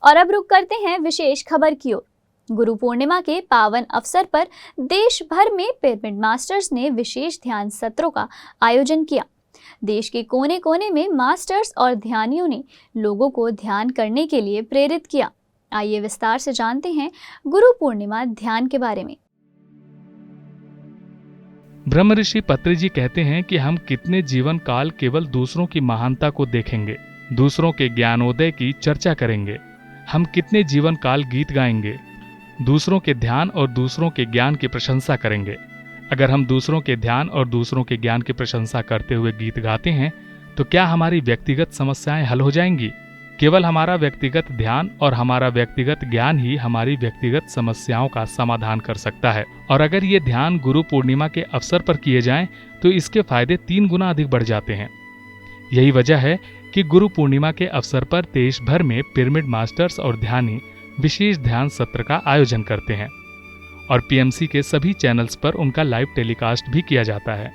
और अब रुक करते हैं विशेष खबर की ओर। गुरु पूर्णिमा के पावन अवसर पर देश भर में पिरामिड मास्टर्स ने विशेष ध्यान सत्रों का आयोजन किया। देश के कोने कोने में मास्टर्स और ध्यानियों ने लोगों को ध्यान करने के लिए प्रेरित किया। आइए विस्तार से जानते हैं गुरु पूर्णिमा ध्यान के बारे में। ब्रह्म ऋषि पत्री जी कहते हैं कि हम कितने जीवन काल केवल दूसरों की महानता को देखेंगे, दूसरों के ज्ञानोदय की चर्चा करेंगे। हम कितने जीवन काल गीत गाएंगे, दूसरों के ध्यान और दूसरों के ज्ञान की प्रशंसा करेंगे। अगर हम दूसरों के ध्यान और दूसरों के ज्ञान की प्रशंसा करते हुए गीत गाते हैं तो क्या हमारी व्यक्तिगत समस्याएं हल हो जाएंगी? केवल हमारा व्यक्तिगत ध्यान और हमारा व्यक्तिगत ज्ञान ही हमारी व्यक्तिगत समस्याओं का समाधान कर सकता है। और अगर ये ध्यान गुरु पूर्णिमा के अवसर पर किए जाएं तो इसके फायदे 3 गुना अधिक बढ़ जाते हैं। यही वजह है कि गुरु पूर्णिमा के अवसर पर देश भर में पिरामिड मास्टर्स और ध्यानी विशेष ध्यान सत्र का आयोजन करते हैं और पीएमसी के सभी चैनल्स पर उनका लाइव टेलीकास्ट भी किया जाता है।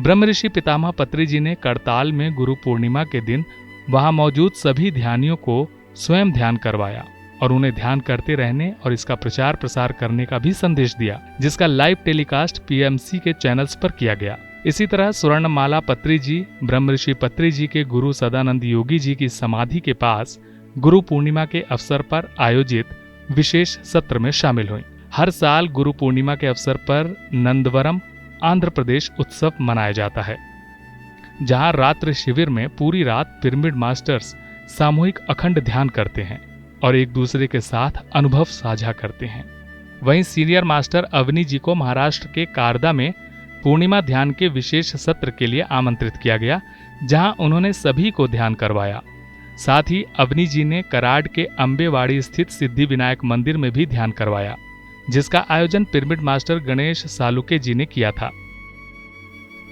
ब्रह्म ऋषि पितामह पत्री जी ने करताल में गुरु पूर्णिमा के दिन वहां मौजूद सभी ध्यानियों को स्वयं ध्यान करवाया और उन्हें ध्यान करते रहने और इसका प्रचार प्रसार करने का भी संदेश दिया, जिसका लाइव टेलीकास्ट पीएमसी के चैनल्स पर किया गया। इसी तरह स्वर्णमाला पत्री जी ब्रह्म ऋषि पत्री जी के गुरु सदानंद योगी जी की समाधि के पास गुरु पूर्णिमा के अवसर पर आयोजित विशेष सत्र में शामिल हुई। हर साल गुरु पूर्णिमा के अवसर पर नंदवरम आंध्र प्रदेश उत्सव मनाया जाता है, जहां रात्रि शिविर में पूरी रात पिरामिड मास्टर्स सामूहिक अखंड ध्यान करते हैं और एक दूसरे के साथ अनुभव साझा करते हैं। वहीं सीनियर मास्टर अवनी जी को महाराष्ट्र के कारदा में पूर्णिमा ध्यान के विशेष सत्र के लिए आमंत्रित किया गया, जहां उन्होंने सभी को ध्यान करवाया। साथ ही अवनी जी ने कराड के अंबेवाड़ी स्थित सिद्धि विनायक मंदिर में भी ध्यान करवाया, जिसका आयोजन पिरामिड मास्टर गणेश सालुके जी ने किया था।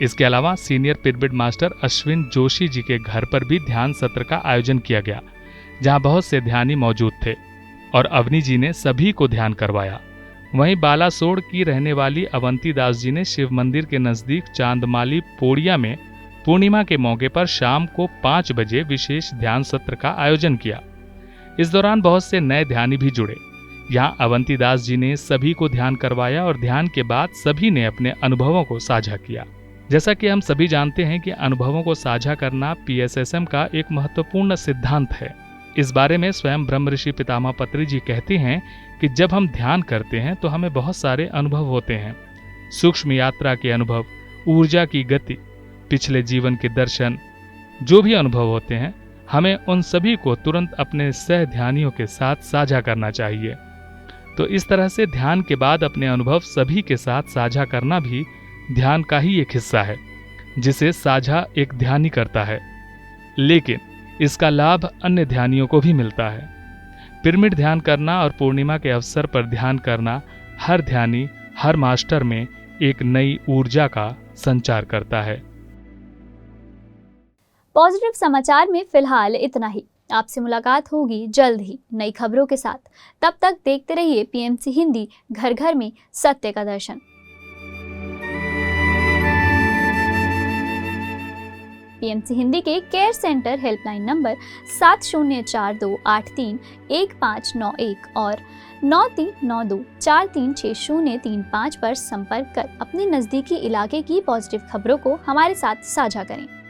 इसके अलावा senior pyramid master Ashwin Joshi ji के घर पर भी ध्यान सत्र का आयोजन किया गया, जहां बहुत से ध्यानी मौजूद थे और अवनी जी ने सभी को ध्यान करवाया। वहीं बालासोड़ की रहने वाली अवंती दास जी ने शिव मंदिर के नजदीक चांदमाली पोड़िया में पूर्णिमा के मौके पर शाम को 5 बजे विशेष ध्यान सत्र का आयोजन किया। इस दौरान बहुत से नए ध्यानी भी जुड़े। यहाँ अवंती दास जी ने सभी को ध्यान करवाया और ध्यान के बाद सभी ने अपने अनुभवों को साझा किया। जैसा कि हम सभी जानते हैं कि अनुभवों को साझा करना पीएसएसएम का एक महत्वपूर्ण सिद्धांत है। इस बारे में स्वयं ब्रह्म ऋषि पितामह पत्री जी कहते हैं कि जब हम ध्यान करते हैं तो हमें बहुत सारे अनुभव होते हैं। सूक्ष्म यात्रा के अनुभव, ऊर्जा की गति, पिछले जीवन के दर्शन, जो भी अनुभव होते हैं हमें उन सभी को तुरंत अपने सह ध्यानियों के साथ साझा करना चाहिए। तो इस तरह से ध्यान के बाद अपने अनुभव सभी के साथ साझा करना भी ध्यान का ही एक हिस्सा है, जिसे साझा एक ध्यानी करता है, लेकिन इसका लाभ अन्य ध्यानियों को भी मिलता है। पिरामिड ध्यान करना और पूर्णिमा के अवसर पर ध्यान करना हर ध्यानी, हर मास्टर में एक नई ऊर्जा का संचार करता है। पॉजिटिव समाचार में फिलहाल इतना ही। आपसे मुलाकात होगी जल्द ही नई खबरों के साथ। तब तक देखते रहिए पीएमसी हिंदी, घर घर में सत्य का दर्शन। पीएमसी हिंदी के केयर सेंटर हेल्पलाइन नंबर 7042831591 और 9392436035 पर संपर्क कर अपने नजदीकी इलाके की पॉजिटिव खबरों को हमारे साथ साझा करें।